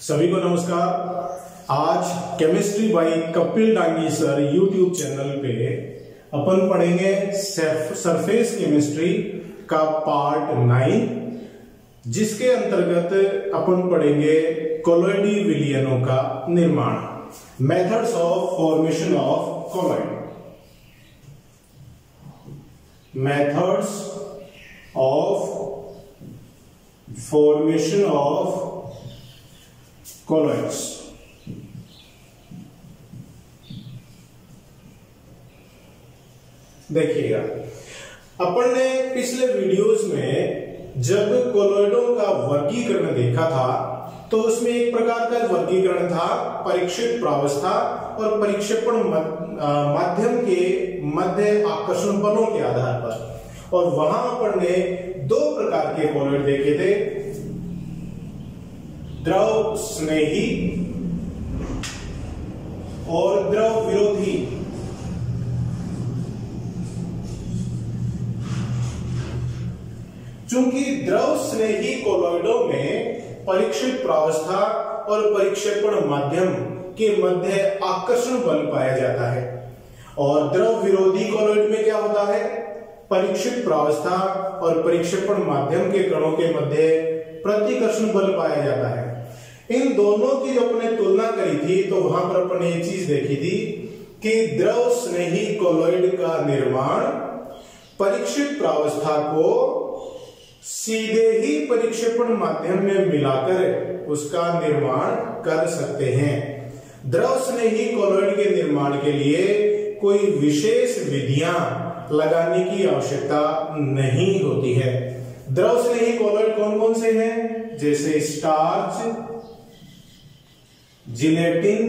सभी को नमस्कार। आज chemistry bye Kapil Dangi sir YouTube channel पे अपन पढ़ेंगे सरफेस केमिस्ट्री का पार्ट 9, जिसके अंतर्गत अपन पढ़ेंगे कोलॉइडी विलयनों का निर्माण, methods of formation of colloid, methods of formation of colloids. देखिएगा, अपन ने पिछले वीडियोस में जब कोलॉइडों का वर्गीकरण देखा था तो उसमें एक प्रकार का वर्गीकरण था परीक्षित प्रावस्था और परिक्षेपण माध्यम के मध्य आकर्षण बलों के आधार पर। और वहां अपन ने दो प्रकार के कोलॉइड देखे थे, द्रव स्नेही और द्रव विरोधी। चूंकि द्रव स्नेही कोलॉइडों में परीक्षित प्रावस्था और परिक्षेपण माध्यम के मध्य आकर्षण बल पाया जाता है, और द्रव विरोधी कोलॉइड में क्या होता है, परीक्षित प्रावस्था और परिक्षेपण माध्यम के कणों के मध्य प्रतिकर्षण बल पाया जाता है। इन दोनों की जब अपने तुलना करी थी तो वहां पर अपन ने एक चीज देखी थी कि द्रव स्नेही कोलॉइड का निर्माण परीक्षित प्रावस्था को सीधे ही परिक्षेपण माध्यम में मिलाकर उसका निर्माण कर सकते हैं। द्रव स्नेही कोलॉइड के निर्माण के लिए कोई विशेष विधियां लगाने की आवश्यकता नहीं होती है। द्रव स्नेही कोलॉइड कौन कौन से हैं? जैसे स्टार्च, जिलेटिन,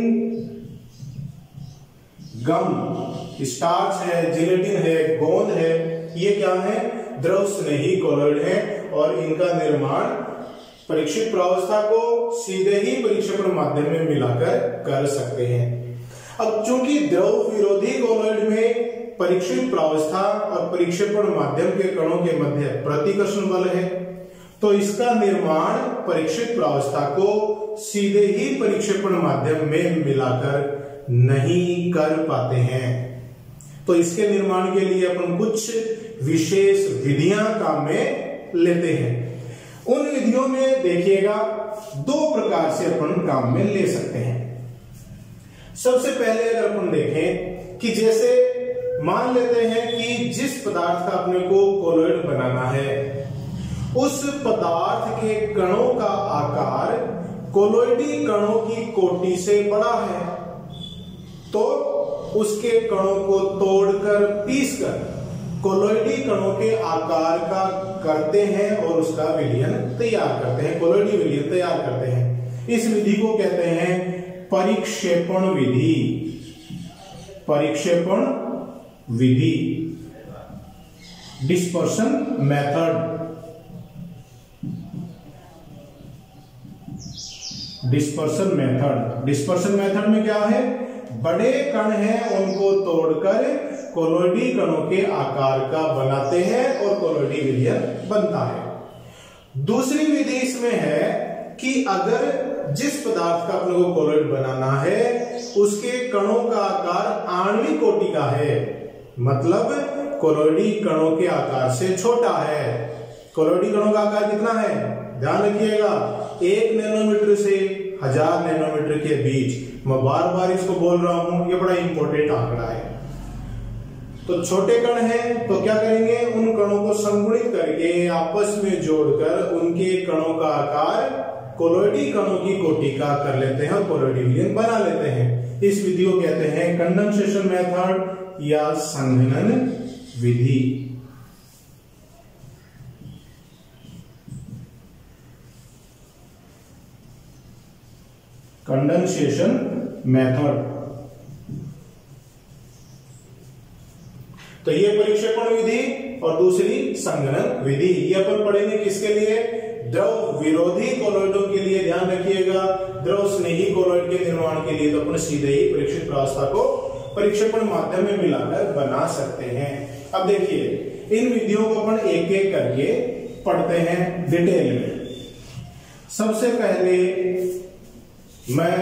गम। स्टार्च है, जिलेटिन है, गोंद है, ये क्या है? द्रव स्नेही कोलॉइड है, और इनका निर्माण परीक्षित प्रावस्था को सीधे ही परिक्षेपण माध्यम में मिलाकर कर सकते हैं। अब चूंकि द्रव विरोधी कोलॉइड में परीक्षित प्रावस्था और परिक्षेपण माध्यम के कणों के मध्य प्रतिकर्षण बल है, तो इसका निर्माण परीक्षित प्रावस्था को सीधे ही परिक्षेपण माध्यम में मिलाकर नहीं कर पाते हैं। तो इसके निर्माण के लिए अपन कुछ विशेष विधियां काम में लेते हैं। उन विधियों में देखिएगा दो प्रकार से अपन काम में ले सकते हैं। सबसे पहले अगर अपन देखें कि जैसे मान लेते हैं कि जिस पदार्थ का अपने को कोलॉइड बनाना है, उस पदार्थ के कणों का आकार कोलॉइडी कणों की कोटि से बड़ा है, तो उसके कणों को तोड़कर पीसकर कोलॉइडी कणों के आकार का करते हैं और उसका विलयन तैयार करते हैं, कोलॉइडी विलयन तैयार करते हैं। इस विधि को कहते हैं परिक्षेपण विधि। परिक्षेपण विधि, dispersion method. Dispersion method, dispersion method में क्या है? बड़े कण हैं, उनको तोड़कर कोलॉइडी कणों के आकार का बनाते हैं और कोलॉइडी विलयन बनता है। दूसरी विधि इसमें है कि अगर जिस पदार्थ का अपने को कोलॉइड बनाना है उसके कणों का आकार आणविक कोटि का है, मतलब कोलॉइडी कणों के आकार से छोटा है। कोलॉइडी कणों का आकार कितना है? ध्यान रखिएगा, 1 नैनोमीटर से 1000 नैनोमीटर के बीच। मैं बार बार इसको बोल रहा हूं, ये बड़ा इंपॉर्टेंट आंकड़ा है। तो छोटे कण हैं तो क्या करेंगे? उन कणों को संगुणित करके आपस में जोड़कर उनके कणों का आकार कोलॉइडी कणों की कोटि का कर लेते हैं और कोलॉइडी विलयन बना लेते हैं। इस विधि को कहते हैं कंडेंसेशन मेथड या संघनन विधि। Condensation method. तो ये परिक्षेपण विधि और दूसरी संघनन विधि। ये अपन पढ़ेंगे किसके लिए? द्रव विरोधी कोलॉइडों के लिए। ध्यान रखिएगा, द्रव स्नेही कोलॉइड के निर्माण के लिए तो अपन सीधे ही परीक्षित प्रावस्था को परिक्षेपण माध्यम में मिलाकर बना सकते हैं। अब देखिए, इन विधियों को अपन एक एक करके पढ़ते हैं डिटेल में। सबसे पहले मैं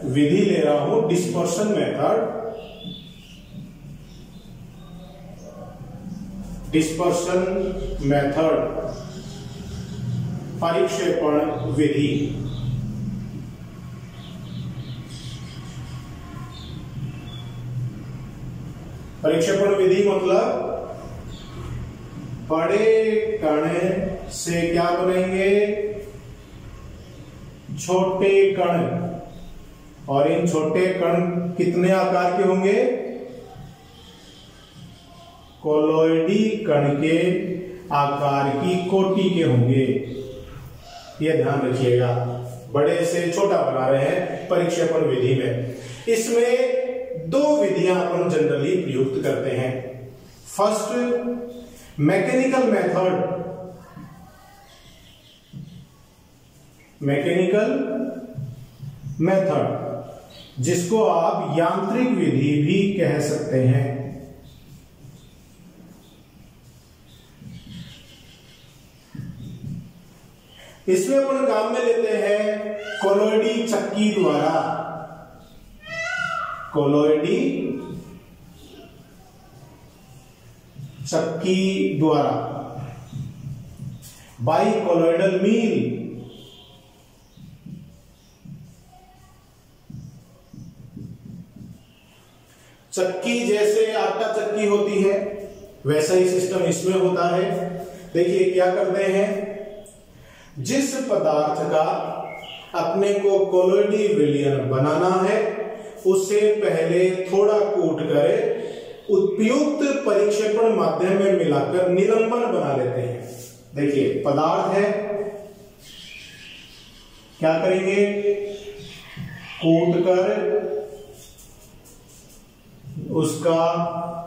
विधि ले रहा हूं डिस्पर्शन मेथड, परिक्षेपण विधि। परिक्षेपण विधि मतलब बड़े कण से क्या बनेंगे, छोटे कण, और इन छोटे कण कितने आकार के होंगे, कोलोइडी कण के आकार की कोटि के होंगे। यह ध्यान रखिएगा, बड़े से छोटा बना रहे हैं परिक्षेपण विधि में। इसमें दो विधियां अपन जनरली प्रयुक्त करते हैं। फर्स्ट मैकेनिकल मेथड, जिसको आप यांत्रिक विधि भी कह सकते हैं। इसमें अपन काम में लेते हैं कोलोइडी चक्की द्वारा, बाइकोलोइडल मील, चक्की जैसे आटा चक्की होती है वैसा ही सिस्टम इसमें होता है। देखिए क्या करते हैं, जिस पदार्थ का अपने को कोलोइडी विलयन बनाना है उसे पहले थोड़ा कूट कर उपयुक्त परिक्षेपण माध्यम में मिलाकर निलंबन बना लेते हैं। देखिए पदार्थ है, क्या करेंगे, कूट कर उसका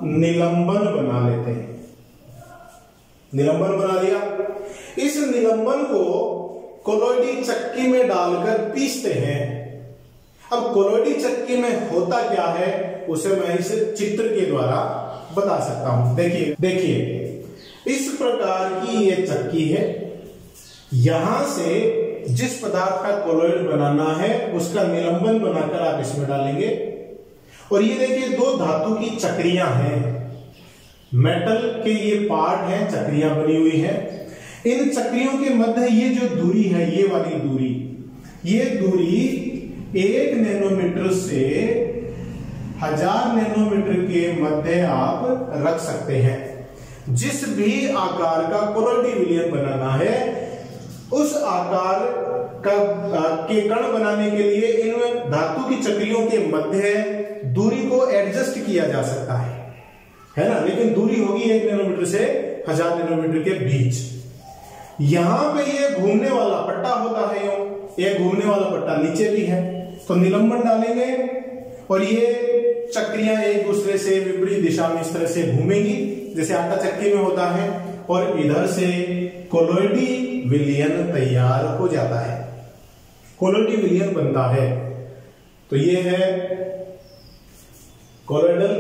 निलंबन बना लेते हैं। निलंबन बना लिया, इस निलंबन को कोलोइडी चक्की में डालकर पीसते हैं। अब कोलोइडी चक्की में होता क्या है उसे मैं इस चित्र के द्वारा बता सकता हूं। देखिए इस प्रकार की ये चक्की है, यहां से जिस पदार्थ का कोलोइड बनाना है उसका निलंबन बनाकर आप इसमें डालेंगे। और ये देखिए दो धातु की चक्रियां हैं, मेटल के ये पार्ट हैं, चक्रियां बनी हुई हैं। इन चक्रियों के मध्य ये जो दूरी है, ये वाली दूरी, ये दूरी 1 नैनोमीटर से 1000 नैनोमीटर के मध्य आप रख सकते हैं। जिस भी आकार का कोलोइडी विलयन बनाना है उस आकार का के कण बनाने के लिए इन धातु की चक्रियों के मध्य दूरी को एडजस्ट किया जा सकता है ना, लेकिन दूरी होगी 1 नैनोमीटर से 1000 नैनोमीटर के बीच। यहां पे ये घूमने वाला पट्टा होता है, ये घूमने वाला पट्टा नीचे भी है, तो निलंबन डालेंगे और ये चक्रियां एक दूसरे से विपरीत दिशा में इस तरह से घूमेंगी जैसे आटा चक्की में होता है, और इधर से कोलोइडी विलयन तैयार हो जाता है, कोलोइडी विलयन बनता है। तो ये है कोलोइडल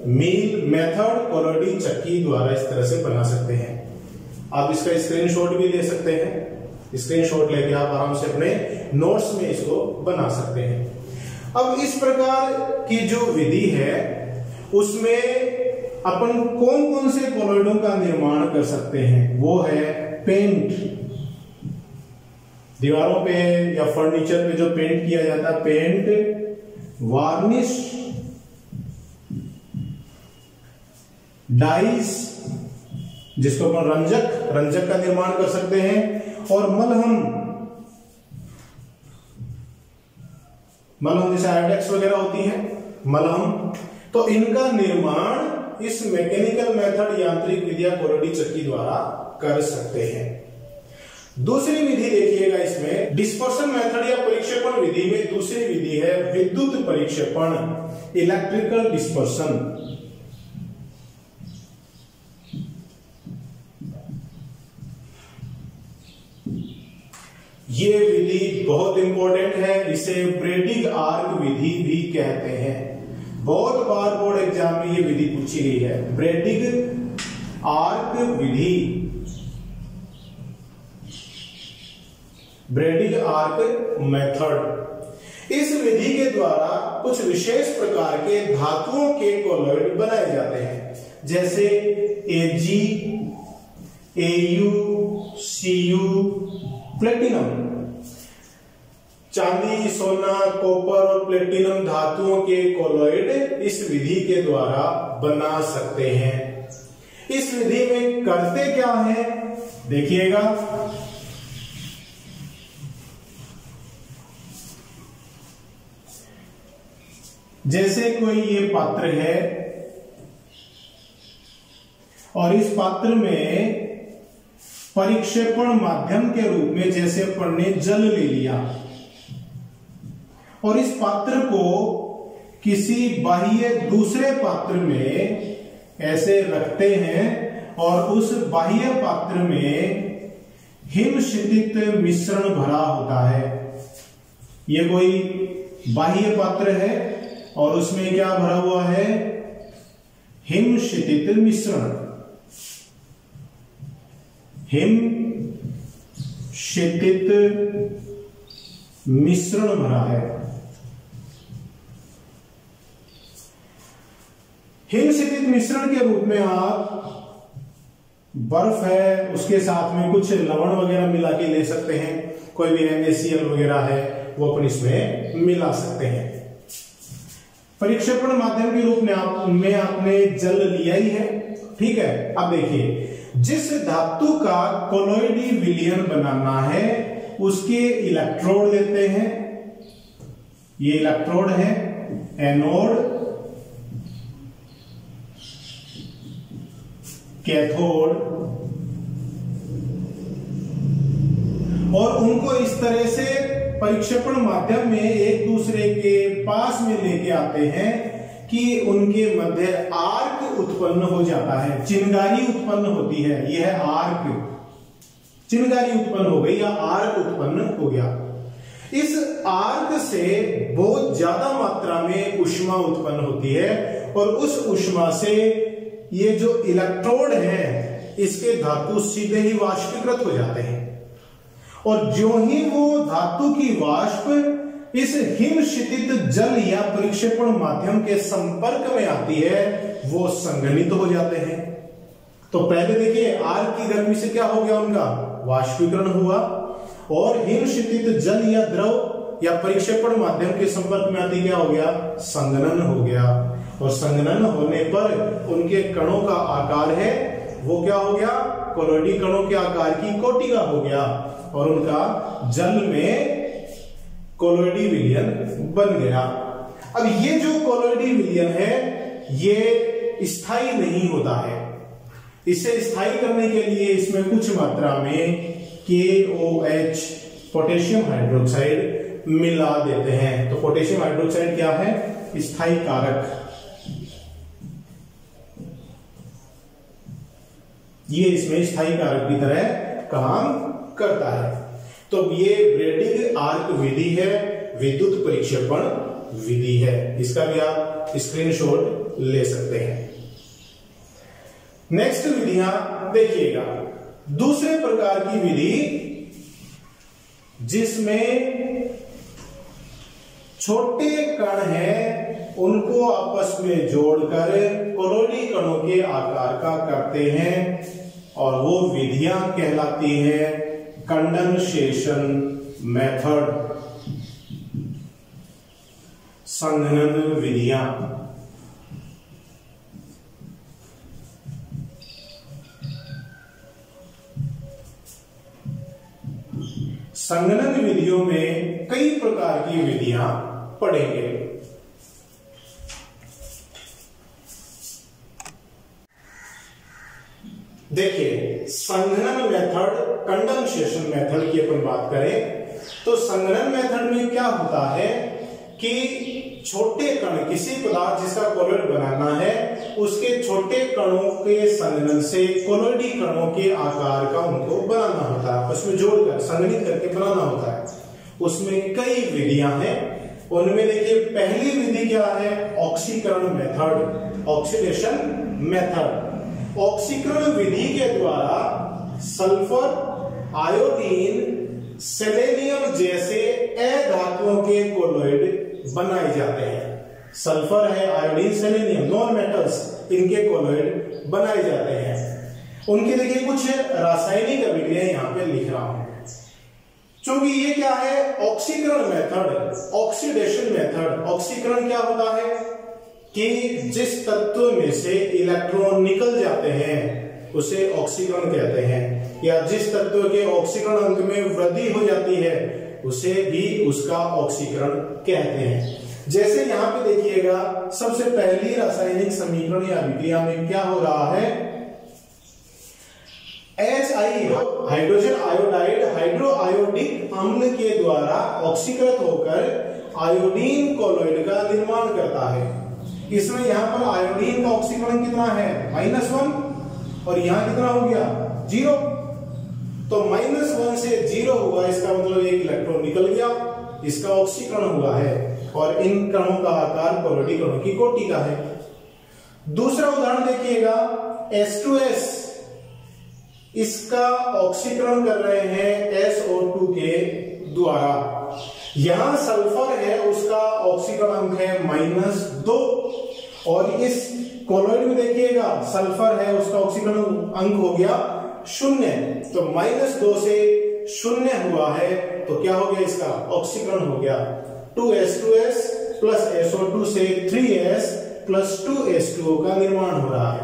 मील मेथड, कोलोइडी चक्की द्वारा इस तरह से बना सकते हैं। आप इसका स्क्रीनशॉट भी ले सकते हैं, स्क्रीनशॉट लेके आप आराम से अपने नोट्स में इसको बना सकते हैं। अब इस प्रकार की जो विधि है उसमें अपन कौन कौन से कोलोइडों का निर्माण कर सकते हैं, वो है पेंट, दीवारों पे या फर्नीचर पे जो पेंट किया जाता है पेंट, वार्निश, डाइस जिसको अपन रंजक का निर्माण कर सकते हैं, और मलहम जैसे आयोडेक्स वगैरह होती है मलहम, तो इनका निर्माण इस मैकेनिकल मेथड यांत्रिक विधि कोलोइडी चक्की द्वारा कर सकते हैं। दूसरी विधि देखिएगा, इसमें डिस्पर्शन मेथड या परिक्षेपण विधि में दूसरी विधि है विद्युत परिक्षेपण, इलेक्ट्रिकल डिस्पर्शन। ये विधि बहुत इंपॉर्टेंट है, इसे ब्रेडिग आर्क विधि भी कहते हैं। बहुत बार बोर्ड एग्जाम में ये विधि पूछी गई है, ब्रेडिग आर्क विधि, ब्रेडिग आर्क मेथड। इस विधि के द्वारा कुछ विशेष प्रकार के धातुओं के कोलॉइड बनाए जाते हैं, जैसे Ag, Au, Cu, प्लेटिनम। चांदी, सोना, कॉपर और प्लेटिनम धातुओं के कोलॉइड इस विधि के द्वारा बना सकते हैं। इस विधि में करते क्या है देखिएगा। जैसे कोई ये पात्र है और इस पात्र में परिक्षेपण माध्यम के रूप में जैसे अपन ने जल ले लिया और इस पात्र को किसी बाह्य दूसरे पात्र में ऐसे रखते हैं और उस बाह्य पात्र में हिमशितित मिश्रण भरा होता है। ये कोई बाह्य पात्र है और उसमें क्या भरा हुआ है? हिमशितित मिश्रण। हिमशितित मिश्रण भरा है। हिमशितित मिश्रण के रूप में आप बर्फ है उसके साथ में कुछ लवण वगैरह मिला के ले सकते हैं। कोई भी NaCl वगैरह है वो अपन इसमें मिला सकते हैं। परिक्षेपण माध्यम के रूप में आपने जल लिया ही है, ठीक है। अब देखिए, जिस धातु का कोलॉइडी विलयन बनाना है उसके इलेक्ट्रोड लेते हैं। ये इलेक्ट्रोड है, एनोड, कैथोड, और उनको इस तरह से परिक्षेपण माध्यम में एक दूसरे के पास में लेके आते हैं कि उनके मध्य आर्क उत्पन्न हो जाता है, चिनगारी उत्पन्न होती है। यह आर्क, चिनगारी उत्पन्न हो गई या आर्क उत्पन्न हो गया। इस आर्क से बहुत ज्यादा मात्रा में ऊष्मा उत्पन्न होती है और उस ऊष्मा से ये जो इलेक्ट्रोड है इसके धातु सीधे ही वाष्पीकृत हो जाते हैं और जो ही वो धातु की वाष्प इस हिमशितित जल या परिक्षेपण माध्यम के संपर्क में आती है वो संघनित हो जाते हैं। तो पहले देखिए, आर्क की गर्मी से क्या हो गया? उनका वाष्पीकरण हुआ और हिमशितित जल या द्रव या परिक्षेपण माध्यम के संपर्क में आती क्या हो गया? संघनन हो गया। और संघनन होने पर उनके कणों का आकार है वो क्या हो गया? कोलॉइडी कणों के आकार की कोटिका हो गया और उनका जल में कोलॉइडी विलयन बन गया। अब ये जो कोलॉइडी विलयन है ये स्थायी नहीं होता है। इसे स्थायी करने के लिए इसमें कुछ मात्रा में KOH पोटेशियम हाइड्रोक्साइड मिला देते हैं। तो पोटेशियम हाइड्रोक्साइड क्या है? स्थायी कारक। ये इसमें स्थायी कारक की तरह काम करता है। तो ये ब्रेडिंग आर्क विधि है, विद्युत परिक्षेपण विधि है। इसका भी आप स्क्रीनशॉट ले सकते हैं। नेक्स्ट विधियां देखिएगा। दूसरे प्रकार की विधि जिसमें छोटे कण हैं उनको आपस में जोड़कर कोलॉइडी कणों के आकार का करते हैं और वो विधियां कहलाती हैं कंडेंसेशन मेथड, संघनन विधियां। संघनन विधियों में कई प्रकार की विधियां पढ़ेंगे। देखिए, संघनन मेथड, कंडेंसेशन मेथड की अपन बात करें तो संघनन मेथड में क्या होता है कि छोटे कण, किसी पदार्थ जिसका कोलॉइड बनाना है उसके छोटे कणों के संघनन से कोलॉइडी कणों के आकार का उनको बनाना होता है, उसमें जोड़कर संघनित करके बनाना होता है। उसमें कई विधियां हैं। उनमें देखिए, पहली विधि क्या है? ऑक्सीकरण मेथड, ऑक्सीडेशन मेथड। ऑक्सीकरण विधि के द्वारा सल्फर, आयोडीन, सेलेनियम जैसे अधातुओं के कोलॉइड बनाए जाते हैं। सल्फर है, आयोडीन, सेलेनियम, नॉन मेटल्स, इनके कोलॉइड बनाए जाते हैं। उनकी देखिए कुछ रासायनिक अभिक्रिया यहाँ पे लिख रहा हूं। चूंकि ये क्या है, ऑक्सीकरण मेथड, ऑक्सीडेशन मेथड। ऑक्सीकरण क्या होता है कि जिस तत्व में से इलेक्ट्रॉन निकल जाते हैं उसे ऑक्सीकरण कहते हैं, या जिस तत्व के ऑक्सीकरण अंक में वृद्धि हो जाती है उसे भी उसका ऑक्सीकरण कहते हैं। जैसे यहाँ पे देखिएगा, सबसे पहली रासायनिक समीकरण या अभिक्रिया में क्या हो रहा है, HI hydrogen iodide hydro iodic अम्ल के द्वारा ऑक्सीकृत होकर आयोडीन कोलॉइड का निर्माण करता है। इसमें यहाँ पर आयोडीन का ऑक्सीकरण कितना है, -1, और यहाँ कितना हो गया, 0। तो -1 से 0 हुआ, इसका मतलब एक इलेक्ट्रॉन निकल गया, इसका ऑक्सीकरण हुआ है, और इन कणों का आकार कोलॉइड कणों की कोटि का है। दूसरा उदाहरण देखिएगा, H2S, इसका ऑक्सीकरण कर रहे हैं SO2 के द्वारा। यहां सल्फर है, उसका ऑक्सीकरण अंक है -2, और इस कोलॉइड में देखिएगा सल्फर है, उसका ऑक्सीकरण अंक हो गया 0। तो -2 से 0 हुआ है, तो क्या हो गया, इसका ऑक्सीकरण हो गया 2S2S प्लस SO2 से 3S प्लस 2S2O का निर्माण हो रहा है।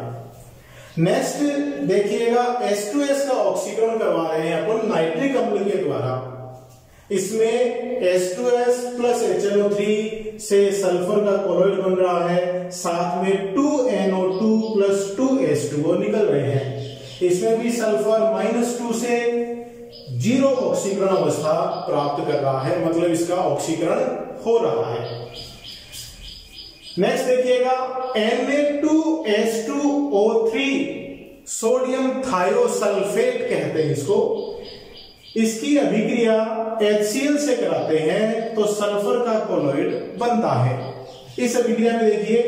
नेक्स्ट देखिएगा, H2S का ऑक्सीकरण करवा रहे हैं अपन नाइट्रिक अम्ल के द्वारा। इसमें H2S प्लस HNO3 से सल्फर का कोलॉइड बन रहा है, साथ में 2NO2 प्लस 2H2O निकल रहे हैं। इसमें भी सल्फर -2 से 0 ऑक्सीकरण अवस्था प्राप्त कर रहा है, मतलब इसका ऑक्सीकरण हो रहा है। नेक्स्ट देखिएगा, Na2H2O3 सोडियम थायोसल्फेट कहते हैं इसको। इसकी अभिक्रिया HCl से कराते हैं तो सल्फर का कोलॉइड बनता है। इस अभिक्रिया में देखिए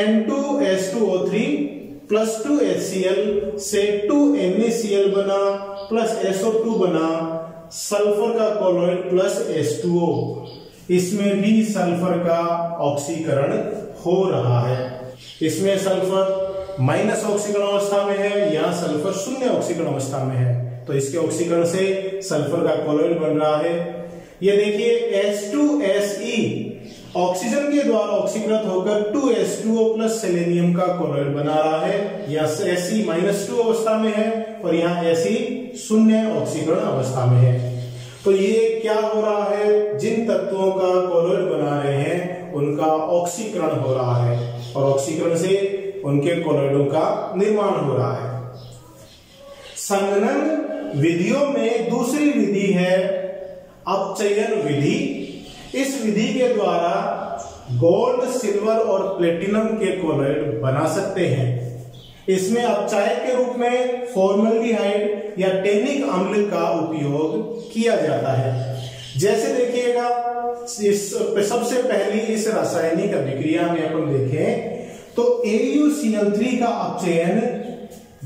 N2H2O3 प्लस 2HCl से 2NaCl बना प्लस SO2 बना, सल्फर का कोलॉइड प्लस H2O। इसमें भी सल्फर का ऑक्सीकरण हो रहा है। इसमें सल्फर माइनस ऑक्सीकरण अवस्था में है, यहां सल्फर 0 ऑक्सीकरण अवस्था में है, तो इसके ऑक्सीकरण से सल्फर का कोलॉइड बन रहा है। ये देखिए H2SE ऑक्सीजन के द्वारा ऑक्सीकृत होकर 2H2O प्लस सेलेनियम का कोलॉइड बना रहा है। यहाँ Se -2 अवस्था में है और यहाँ Se 0 ऑक्सीकरण अवस्था में है। तो ये क्या हो रहा है, जिन तत्वों का कोलॉइड बना रहे हैं उनका ऑक्सीकरण हो रहा है, और ऑक्सीकरण से उनके कोलॉइडों का निर्माण हो रहा है। संघनन विधियों में दूसरी विधि है अपचयन विधि। इस विधि के द्वारा गोल्ड, सिल्वर और प्लेटिनम के कोलॉइड बना सकते हैं। इसमें अपचायक के रूप में फॉर्मल्डिहाइड या टेनिक अम्ल का उपयोग किया जाता है। जैसे देखिएगा, सबसे पहली इस रासायनिक अभिक्रिया में अपन देखें तो AuCl3 का अपचयन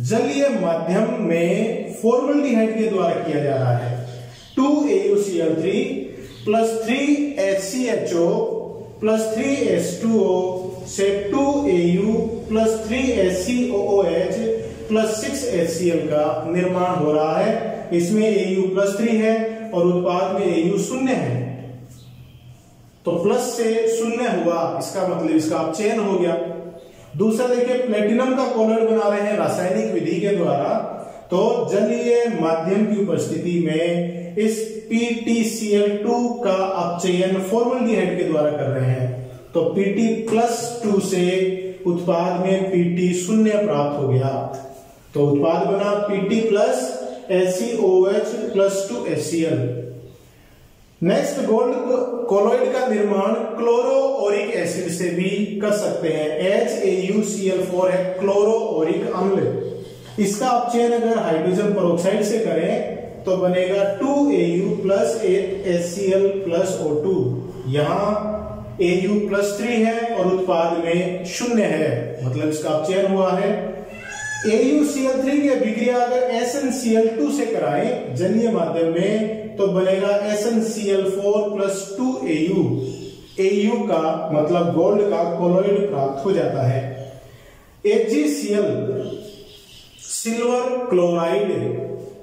जलीय माध्यम में फॉर्मल्डिहाइड के द्वारा किया जा रहा है। 2AuCl3 plus 3HCHO plus 3H2O से 2Au plus 3HCOOH plus 6HCl का निर्माण हो रहा है। इसमें Au प्लस 3 है और उत्पाद में Au 0 है, तो प्लस से 0 हुआ, इसका मतलब इसका अपचयन हो गया। दूसरा देखिए, प्लेटिनम का कोलॉइड बना रहे हैं रासायनिक विधि के द्वारा, तो जलीय माध्यम की उपस्थिति में इस PtCl2 का अपचयन फॉर्मल्डिहाइड के द्वारा कर रहे हैं, तो Pt+2 से उत्पाद में Pt 0 प्राप्त हो गया, तो उत्पाद बना Pt plus HCOH plus 2HCl। Next, gold colloid का निर्माण क्लोरोओरिक एसिड से भी कर सकते हैं। HAuCl4 है क्लोरोओरिक अम्ल। इसका अपचयन अगर हाइड्रोजन पेरोक्साइड से करें तो बनेगा 2Au plus HCl plus O2। यहाँ Au प्लस 3 है और उत्पाद में 0 है, मतलब इसका अपचयन हुआ है। AuCl3 की अभिक्रिया अगर SnCl2 से कराएं जलीय माध्यम में तो बनेगा SnCl4 प्लस 2Au। Au का मतलब गोल्ड का कोलॉइड प्राप्त हो जाता है। HgCl सिल्वर क्लोराइड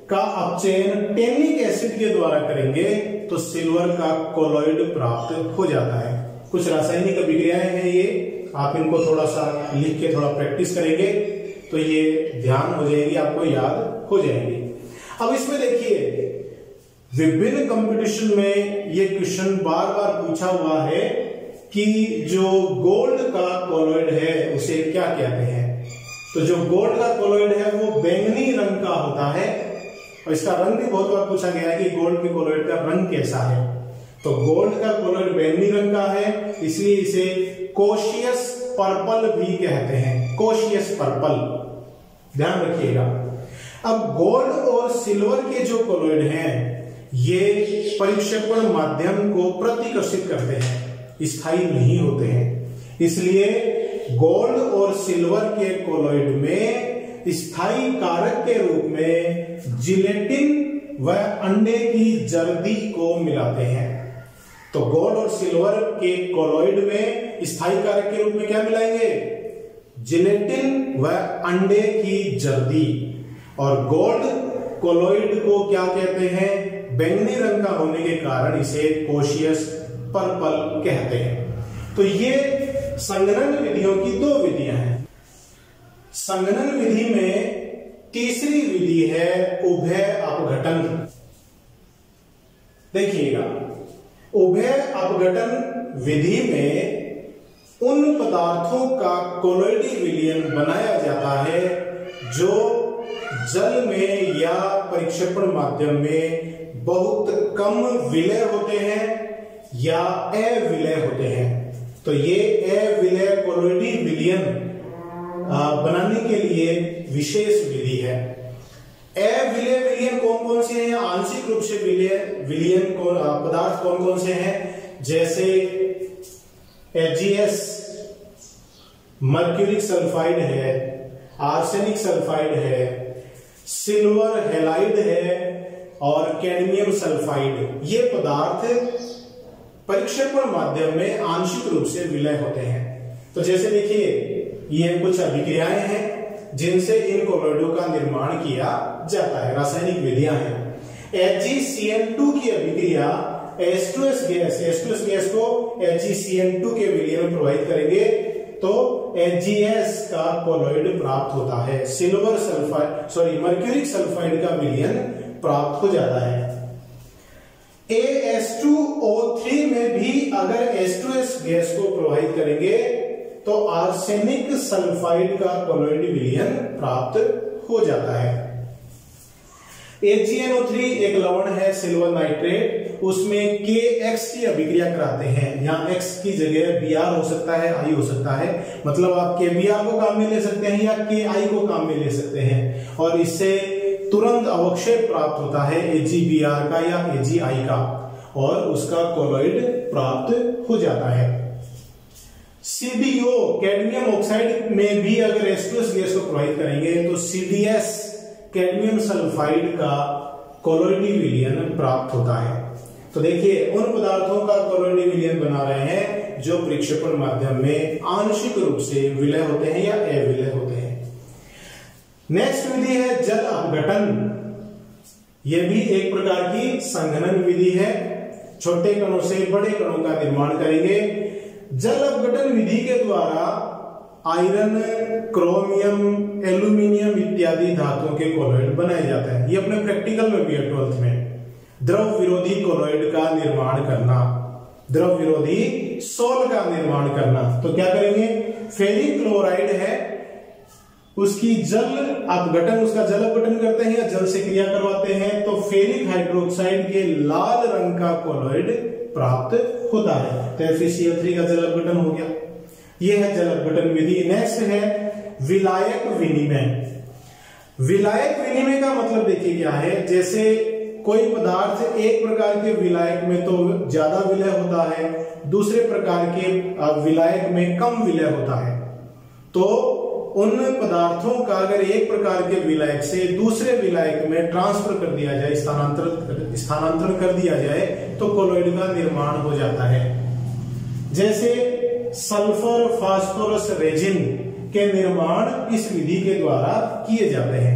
का अपचयन टैनिक एसिड के द्वारा करेंगे तो सिल्वर का कोलॉइड प्राप्त हो जाता है। कुछ रासायनिक अभिक्रियाएं हैं ये, आप इनको थोड़ा सा लिख के थोड़ा प्रैक्टिस करेंगे तो ये ध्यान हो जाएगी, आपको याद हो जाएगी। अब इसमें देखिए विभिन्न कंपटीशन में ये क्वेश्चन बार बार पूछा हुआ है कि जो गोल्ड का कोलॉइड है उसे क्या कहते हैं। तो जो गोल्ड का कोलॉइड है वो बैंगनी रंग का होता है और इसका रंग भी बहुत बार पूछा गया है कि गोल्ड के कोलॉइड का रंग कैसा है। तो गोल्ड का कोलॉइड बैंगनी रंग का है, इसलिए इसे कोशियस पर्पल भी कहते हैं। कोशियस पर्पल, ध्यान रखिएगा। अब गोल्ड और सिल्वर के जो कोलॉइड हैं ये परिक्षेपण माध्यम को प्रतिकर्षित करते हैं, स्थायी नहीं होते हैं। इसलिए गोल्ड और सिल्वर के कोलॉइड में स्थायी कारक के रूप में जिलेटिन व अंडे की जर्दी को मिलाते हैं। तो गोल्ड और सिल्वर के कोलॉइड में स्थायी कारक के रूप में क्या मिलाएंगे? जिलेटिन व अंडे की जर्दी। और गोल्ड कोलॉइड को क्या कहते हैं? बैंगनी रंग का होने के कारण इसे कोशियस पर्पल कहते हैं। तो ये संघनन विधियों की दो विधियां हैं। संघनन विधि में तीसरी विधि है उभय अपघटन। देखिएगा, उभय अपघटन विधि में उन पदार्थों का कोलॉइडी विलयन बनाया जाता है जो जल में या परिक्षेपण माध्यम में बहुत कम विलय होते हैं या अविलय होते हैं। तो ये अविलय कोलॉइडी विलयन बनाने के लिए विशेष विधि है। अविलय विलयन कौन कौन से हैं? आंशिक रूप से विलयन पदार्थ कौन कौन से हैं? जैसे HgS मर्क्यूरिक सल्फाइड है, आर्सेनिक सल्फाइड है, सिल्वर हैलाइड है और कैडमियम सल्फाइड। ये पदार्थ परिक्षेपण माध्यम में आंशिक रूप से विलय होते हैं। तो जैसे देखिए ये कुछ अभिक्रियाएं हैं जिनसे इन कोलॉइडों का निर्माण किया जाता है, रासायनिक विधियां हैं। HgCl2 की अभिक्रिया H2S गैस को HgCl2 के विलयन में प्रभावित करेंगे तो HgS का कोलॉइड प्राप्त होता है। सिल्वर सल्फाइड मर्क्यूरिक सल्फाइड का विलयन प्राप्त हो जाता है। AS2O3 में भी अगर H2S गैस को प्रभावित करेंगे तो आर्सेनिक सल्फाइड का कोलॉइड विलयन प्राप्त हो जाता है। AgNO3 एक लवण है सिल्वर नाइट्रेट, उसमें KX की अभिक्रिया कराते हैं। यहाँ X की जगह Br हो सकता है, I हो सकता है, मतलब आप KBr को काम में ले सकते हैं या KI को काम में ले सकते हैं और इससे तुरंत अवक्षेप प्राप्त होता है AgBr का या AgI का और उसका कोलॉइड प्राप्त हो जाता है। CdO कैडमियम ऑक्साइड में भी अगर H2S गैस को प्रभावित करेंगे तो CdS कैडमियम सल्फाइड का कोलॉइडी विलयन प्राप्त होता है। तो देखिए उन पदार्थों का कोलॉइडी विलयन बना रहे हैं जो परिक्षेपण माध्यम में आंशिक रूप से विलय होते हैं या अविलय होते हैं। नेक्स्ट विधि है जल अपघटन। यह भी एक प्रकार की संघनन विधि है। छोटे कणों से बड़े कणों का निर्माण करेंगे। जल अपघटन विधि के द्वारा आयरन, क्रोमियम, एल्यूमिनियम इत्यादि धातुओं के कोलॉइड बनाए जाते हैं। ये अपने प्रैक्टिकल में भी है 12th में। द्रव विरोधी कोलॉइड का निर्माण करना, द्रव विरोधी सोल का निर्माण करना। तो क्या करेंगे? फेरिक क्लोराइड है, उसकी जल अपघटन, उसका जल अपघटन करते हैं या जल से क्रिया करवाते हैं तो फेरिक हाइड्रोक्साइड के लाल रंग का कोलॉइड प्राप्त होता है। तो FeCl3 का जल अपघटन हो गया। यह है जल अपघटन विधि। नेक्स्ट है विलायक विनिमय। विलायक विनिमय का मतलब देखिए क्या है, जैसे कोई पदार्थ एक प्रकार के विलायक में तो ज्यादा विलय होता है, दूसरे प्रकार के विलायक में कम विलय होता है। तो उन पदार्थों का अगर एक प्रकार के विलायक से दूसरे विलायक में ट्रांसफर कर दिया जाए, स्थानांतरण कर दिया जाए, तो कोलॉइड का निर्माण हो जाता है। जैसे सल्फर फास्फोरस रेजिन के निर्माण इस विधि के द्वारा किए जाते हैं।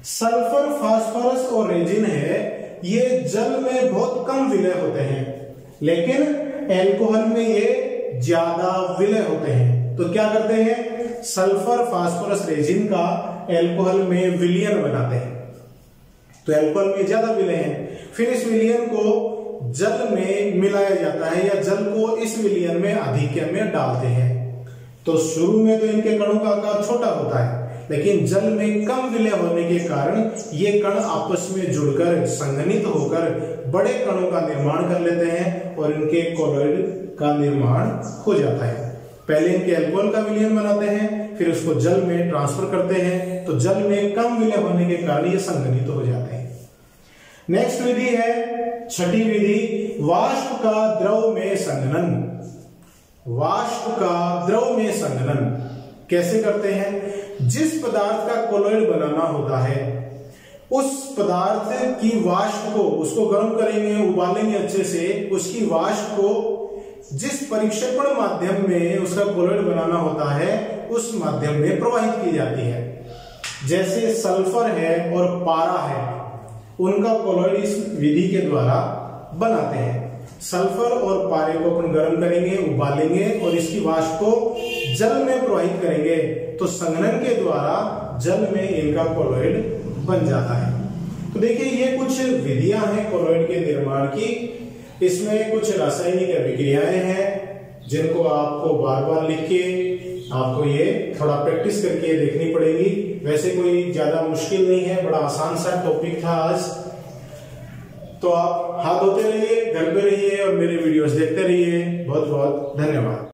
सल्फर फास्फोरस और रेजिन है, ये जल में बहुत कम विलय होते हैं, लेकिन एल्कोहल में ये ज्यादा विलय होते हैं। तो क्या करते हैं, सल्फर फास्फोरस रेजिन का एल्कोहल में विलयन बनाते हैं, तो एल्कोहल में ज्यादा विलय है। फिर इस विलयन को जल में मिलाया जाता है या जल को इस विलयन में आधिक्य में डालते हैं। तो शुरू में तो इनके कणों का आकार छोटा होता है, लेकिन जल में कम विलय होने के कारण ये कण आपस में जुड़कर संघनित होकर बड़े कणों का निर्माण कर लेते हैं और इनके कोलॉइड का निर्माण हो जाता है। पहले इनके एल्कोहल का विलयन बनाते हैं, फिर उसको जल में ट्रांसफर करते हैं, तो जल में कम विलय होने के कारण ये संघनित हो जाते हैं। नेक्स्ट विधि है छठी विधि, वाष्प का द्रव में संघनन। वाष्प का द्रव में संघनन कैसे करते हैं, जिस पदार्थ का कोलॉइड बनाना होता है उस पदार्थ की वाष्प को, उसको गर्म करेंगे, उबालेंगे अच्छे से, उसकी वाष्प को जिस परिक्षेपण माध्यम में उसका कोलॉइड बनाना होता है उस माध्यम में प्रवाहित की जाती है। जैसे सल्फर है और पारा है, उनका कोलॉइड इस विधि के द्वारा बनाते हैं। सल्फर और पारे को अपन गर्म करेंगे, उबालेंगे और इसकी वाष्प को जल में प्रवाहित करेंगे, तो संघनन के द्वारा जल में इनका कोलॉइड बन जाता है। तो देखिए ये कुछ विधियां हैं कोलॉइड के निर्माण की। इसमें कुछ रासायनिक अभिक्रियाएं हैं जिनको आपको बार बार लिख के आपको ये थोड़ा प्रैक्टिस करके देखनी पड़ेगी। वैसे कोई ज्यादा मुश्किल नहीं है, बड़ा आसान सा टॉपिक था आज। तो आप हाथ धोते रहिए, घर पे रहिए और मेरे वीडियोस देखते रहिए। बहुत बहुत धन्यवाद।